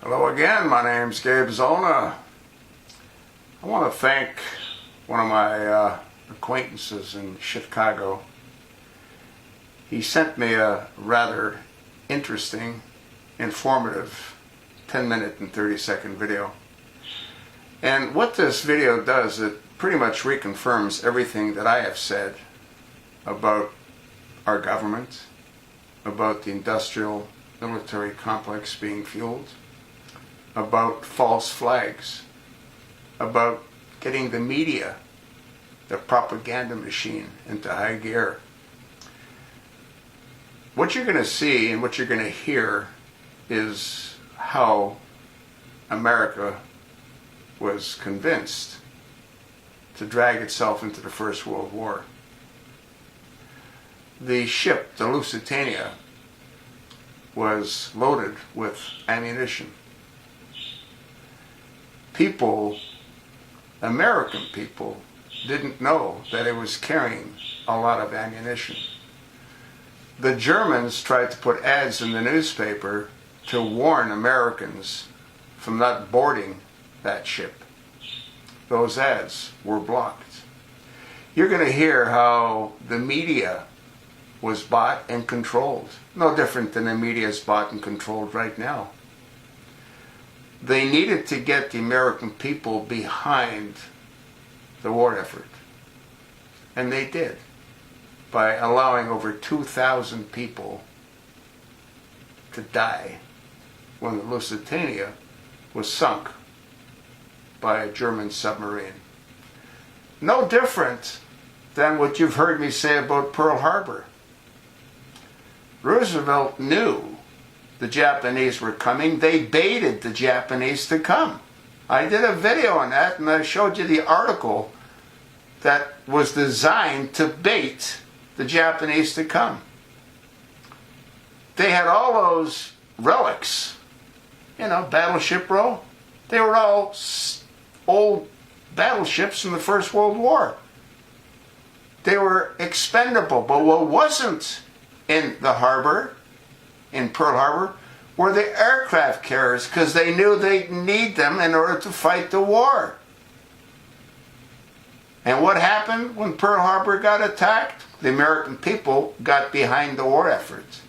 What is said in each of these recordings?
Hello again, my name's Gabe Zolna. I want to thank one of my acquaintances in Chicago. He sent me a rather interesting, informative 10-minute and 30-second video. And what this video does, it pretty much reconfirms everything that I have said about our government, about the industrial military complex being fueled, about false flags, about getting the media, the propaganda machine, into high gear. What you're going to see and what you're going to hear is how America was convinced to drag itself into the First World War. The ship, the Lusitania, was loaded with ammunition. People, American people, didn't know that it was carrying a lot of ammunition. The Germans tried to put ads in the newspaper to warn Americans from not boarding that ship. Those ads were blocked. You're going to hear how the media was bought and controlled. No different than the media is bought and controlled right now. They needed to get the American people behind the war effort. And they did, by allowing over 2,000 people to die when the Lusitania was sunk by a German submarine. No different than what you've heard me say about Pearl Harbor. Roosevelt knew the Japanese were coming. They baited the Japanese to come. I did a video on that, and I showed you the article that was designed to bait the Japanese to come. They had all those relics, Battleship Row. They were all old battleships from the First World War. They were expendable, but what wasn't in the harbor, in Pearl Harbor, were the aircraft carriers, because they knew they'd need them in order to fight the war. And what happened when Pearl Harbor got attacked? The American people got behind the war effort.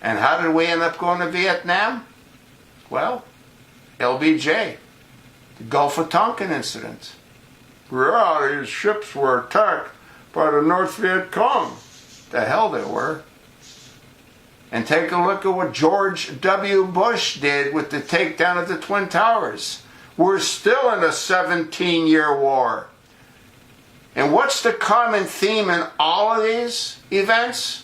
And how did we end up going to Vietnam? Well, LBJ, the Gulf of Tonkin incident. Yeah, these ships were attacked by the North Viet Cong. The hell they were. And take a look at what George W. Bush did with the takedown of the Twin Towers. We're still in a 17-year war. And what's the common theme in all of these events?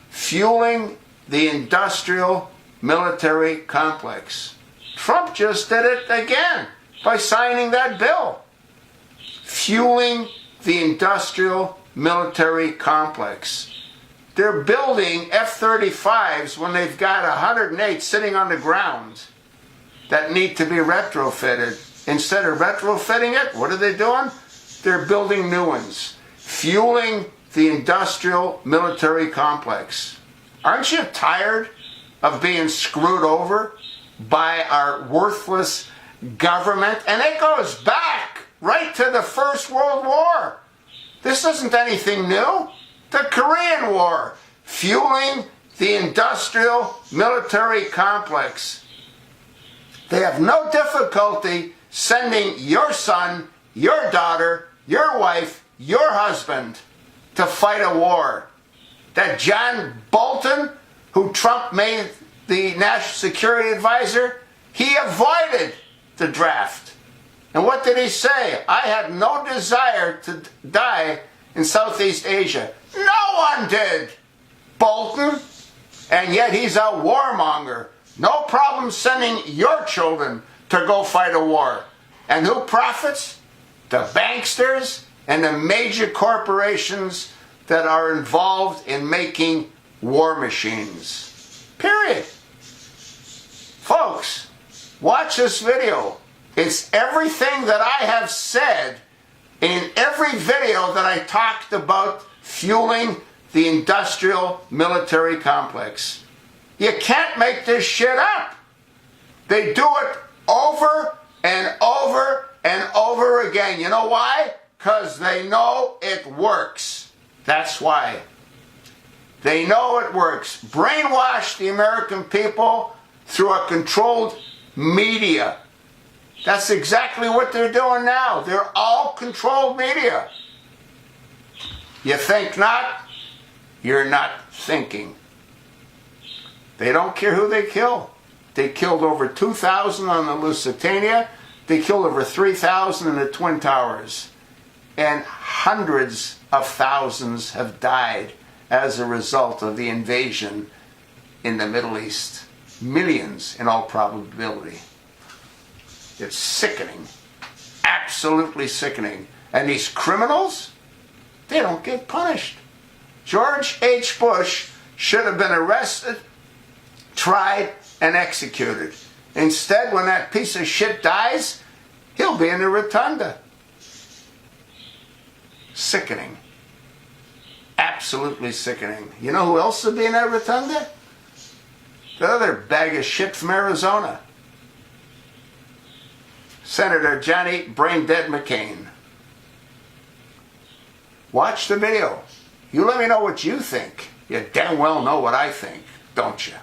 Fueling the industrial military complex. Trump just did it again by signing that bill. Fueling the industrial military complex. They're building F-35s when they've got 108 sitting on the ground that need to be retrofitted. Instead of retrofitting it, what are they doing? They're building new ones. Fueling the industrial military complex. Aren't you tired of being screwed over by our worthless government? And it goes back right to the First World War. This isn't anything new. The Korean War, fueling the industrial military complex. They have no difficulty sending your son, your daughter, your wife, your husband to fight a war. That John Bolton, who Trump made the national security advisor, he avoided the draft. And what did he say? I had no desire to die in Southeast Asia. No one did, Bolton. And yet he's a warmonger. No problem sending your children to go fight a war. And who profits? The banksters and the major corporations that are involved in making war machines. Period. Folks, watch this video. It's everything that I have said in every video that I talked about fueling the industrial military complex. You can't make this shit up. They do it over and over and over again. You know why? Because they know it works. That's why. They know it works. Brainwash the American people through a controlled media. That's exactly what they're doing now. They're all controlled media. You think not? You're not thinking. They don't care who they kill. They killed over 2,000 on the Lusitania. They killed over 3,000 in the Twin Towers. And hundreds of thousands have died as a result of the invasion in the Middle East. Millions in all probability. It's sickening. Absolutely sickening. And these criminals, they don't get punished. George H. Bush should have been arrested, tried, and executed. Instead, when that piece of shit dies, he'll be in the rotunda. Sickening. Absolutely sickening. You know who else would be in that rotunda? The other bag of shit from Arizona. Senator Johnny Brain Dead McCain. Watch the video. You let me know what you think. You damn well know what I think, don't you?